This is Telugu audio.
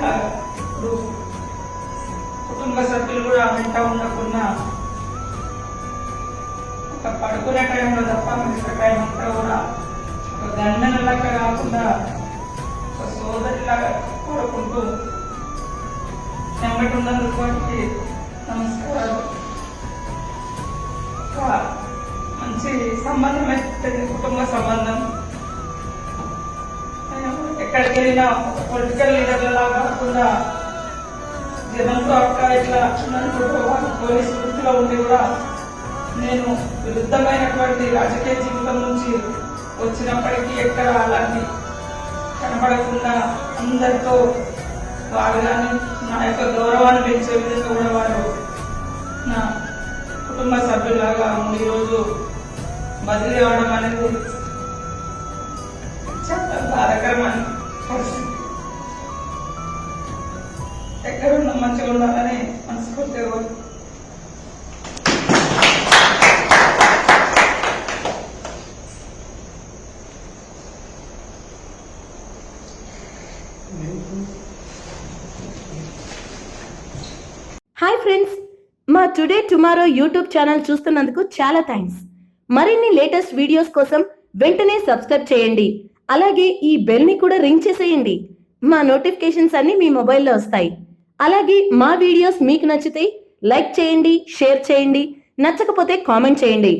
లాగా ఇప్పుడు కుటుంబ సభ్యులు కూడా వెంట ఉండకుండా ఒక పడుకునే టైంలో తప్ప మిగతా టైం అంతా కూడా ఒక గండనలాగా కాకుండా ఒక సోదరిలాగా పడుకుంటూ వెంబడి ఉన్నందుకు వాటికి నమస్కారాలు. ఒక మంచి సంబంధం అయితే కుటుంబ సంబంధం. ఎక్కడికి వెళ్ళినా ఒక పొలిటికల్ లీడర్లా కాకుండా జనంతో అక్క ఇట్లా పోలీసు వృత్తిలో ఉండి కూడా నేను విరుద్ధమైనటువంటి రాజకీయ జీవితం నుంచి వచ్చినప్పటికీ ఎక్కడ అలాంటి కనపడకుండా అందరితో వారు కానీ నా యొక్క గౌరవాన్ని పెంచే విధంగా కూడా వారు నా కుటుంబ సభ్యులాగా ఉండి ఈరోజు బదిలీ అవడం అనేది చాలా బాధాకరమైన పరిస్థితి. ఎక్కడున్నా మంచిగా ఉండాలని మనస్ఫూర్తిగా హాయ్ ఫ్రెండ్స్, మా టుడే టుమారో యూట్యూబ్ ఛానల్ చూస్తున్నందుకు చాలా థ్యాంక్స్. మరిన్ని లేటెస్ట్ వీడియోస్ కోసం వెంటనే సబ్స్క్రైబ్ చేయండి. అలాగే ఈ బెల్ ని కూడా రింగ్ చేసేయండి. మా నోటిఫికేషన్స్ అన్ని మీ మొబైల్లో వస్తాయి. అలాగే మా వీడియోస్ మీకు నచ్చితే లైక్ చేయండి, షేర్ చేయండి, నచ్చకపోతే కామెంట్ చేయండి.